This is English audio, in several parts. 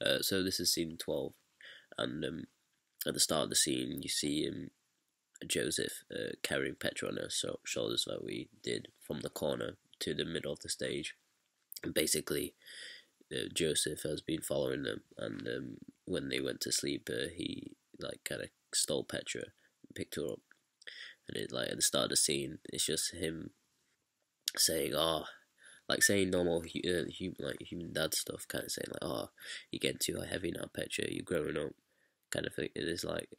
So this is scene 12, and at the start of the scene, you see Joseph carrying Petra on her shoulders, like we did, from the corner to the middle of the stage. And basically, Joseph has been following them, and when they went to sleep, he like kind of stole Petra and picked her up. And it, like, at the start of the scene, it's just him saying, "Oh," like saying normal human dad stuff, kind of saying like, "Oh, you're getting too heavy now, Petra. You're growing up," kind of thing. It is like,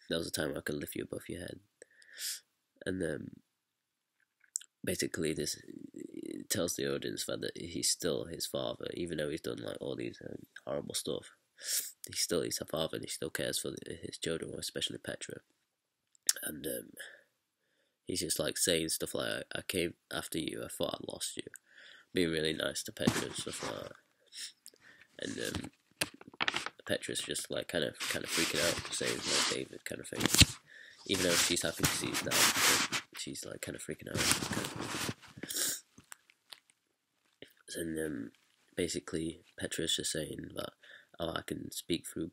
there was a time I could lift you above your head, and then basically this it tells the audience that he's still his father, even though he's done like all these horrible stuff. He's still his father, and he still cares for his children, especially Petra. And he's just like saying stuff like, "I came after you. I thought I lost you," being really nice to Petra and stuff like that. And Petra's just like kind of freaking out, saying like David kind of thing. Even though she's happy to see his dad, she's like kind of freaking out. And basically, Petra's just saying that, "Oh, I can speak through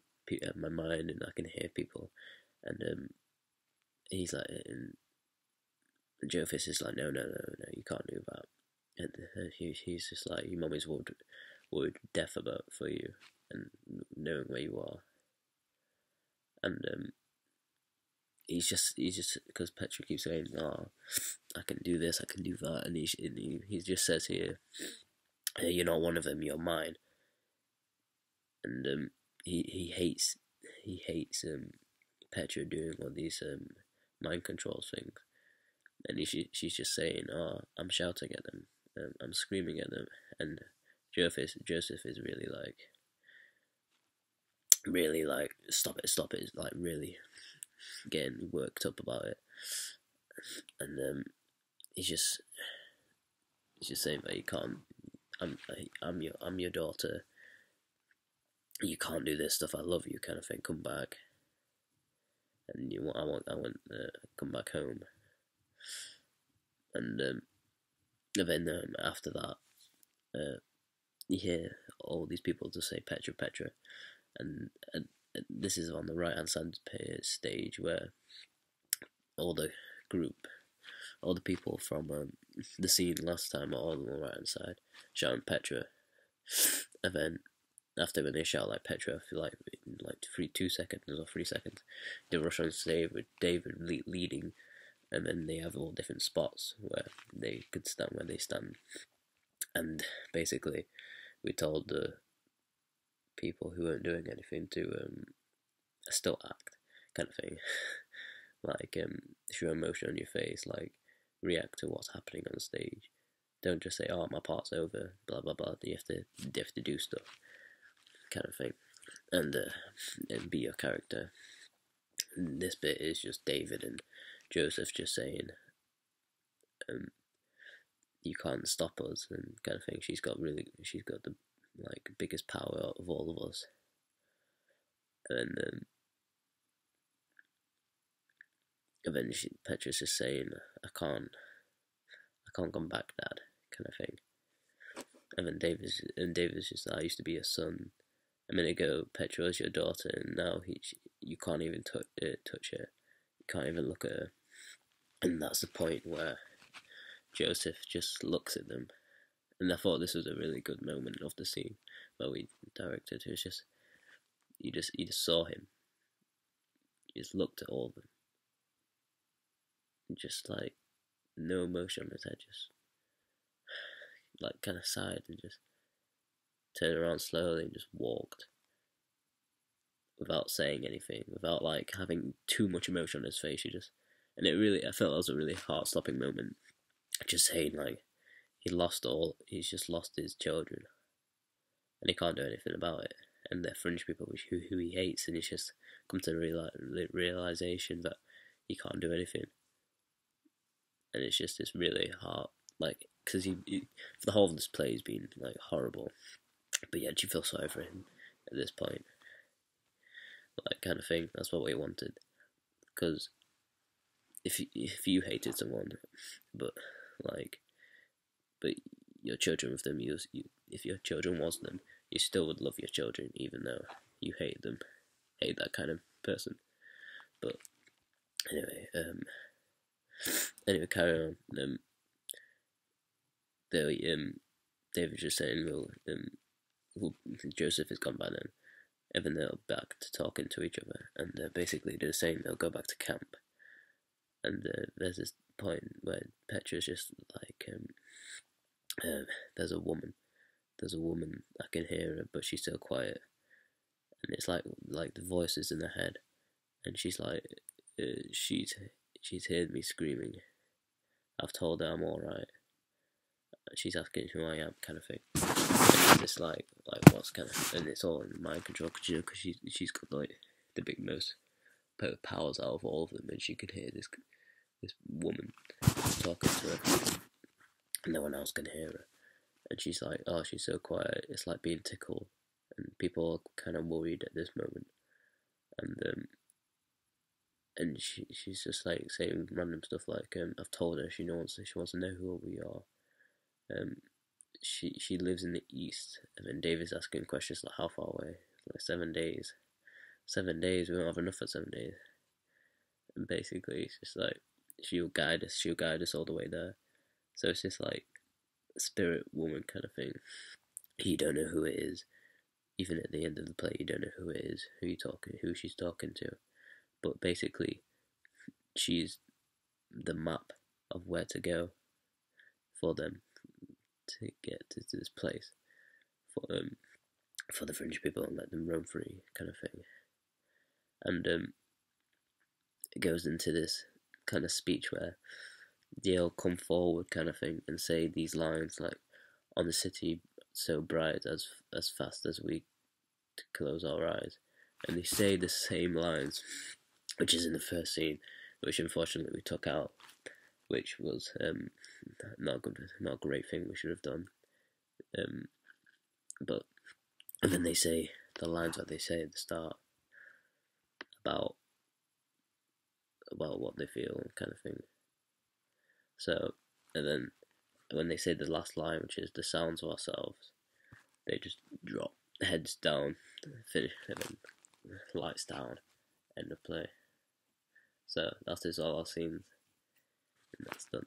my mind and I can hear people," and he's like, and Jophis is like, no, you can't do that. And he's just like, "Your mum is worried death about for you and knowing where you are." And he's just because Petra keeps saying, "Oh, I can do this, I can do that," and he just says here, "Hey, you're not one of them, you're mine." And he hates Petra doing all these mind control things, and she's just saying, "Oh, I'm shouting at them, I'm screaming at them," and Joseph is really like, stop it, like really getting worked up about it. And he's just saying that you can't. I'm your daughter. You can't do this stuff. I love you, kind of thing. Come back, and I want come back home. And then after that, you hear all these people just say Petra, Petra, and this is on the right hand side stage where all the group, all the people from the scene last time are all on the right hand side shouting Petra, and then after when they shout like Petra for like 2 seconds or 3 seconds, they rush on stage with David leading, and then they have all different spots where they could stand where they stand. And basically, we told the people who weren't doing anything to still act, kind of thing. Like, show emotion on your face, like react to what's happening on stage. Don't just say, "Oh, my part's over," blah blah blah. You have to do stuff, kind of thing, and be your character. And this bit is just David and Joseph just saying, "You can't stop us," and kind of thing. She's got the like biggest power of all of us, and then Petra's just saying, I can't come back, Dad," kind of thing. And then David's just, "I used to be your son. A minute ago, Petra was your daughter, and now you can't even touch her. You can't even look at her." And that's the point where Joseph just looks at them. And I thought this was a really good moment of the scene where we directed. It was just, you just saw him. You just looked at all of them. And just like, no emotion on his head, just like kind of sighed and just turned around slowly and just walked without saying anything, without like having too much emotion on his face. And I felt that was a really heart-stopping moment. Just saying like, he's just lost his children, and he can't do anything about it. And they're fringe people who he hates, and he's just come to the realization that he can't do anything. And it's just this really hard, like, because he for the whole of this play has been like horrible, but yet you feel sorry for him at this point, like, kind of thing. That's what we wanted, because if you hated someone, but your children with them, if your children was them, you still would love your children even though you hate them, hate that kind of person. But anyway, carry on. David just saying, Joseph is gone by then, and then they're back to talking to each other, and basically they're saying they'll go back to camp. And there's this point where Petra's just like, there's a woman, I can hear her, but she's so quiet, and it's like the voices in her head, and she's like, she's heard me screaming. I've told her I'm alright. She's asking who I am, kind of thing. And it's like what's kind of, and it's all in mind control, because she's got like the big most powers out of all of them, and she can hear this woman talking to her, and no one else can hear her. And she's like, oh, she's so quiet. It's like being tickled, and people are kind of worried at this moment, and she's just like saying random stuff like, I've told her she wants to know who we are. She lives in the east, and then David's asking questions like, how far away? Like 7 days. 7 days, we don't have enough for 7 days. And basically it's just like, she'll guide us all the way there. So it's just like a spirit woman kind of thing. You don't know who it is. Even at the end of the play, you don't know who it is, who she's talking to. But basically, she's the map of where to go for them to get to this place for the French people and let them roam free, kind of thing. And it goes into this kind of speech where they'll come forward, kind of thing, and say these lines like, "On the city so bright as fast as we close our eyes," and they say the same lines, which is in the first scene, which unfortunately we took out, which was not a great thing we should have done. But and then they say the lines that they say at the start about what they feel, kind of thing. So, and then when they say the last line, which is the sounds of ourselves, they just drop heads down, finish, and then lights down, end of play. So that is all our scenes, and that's done.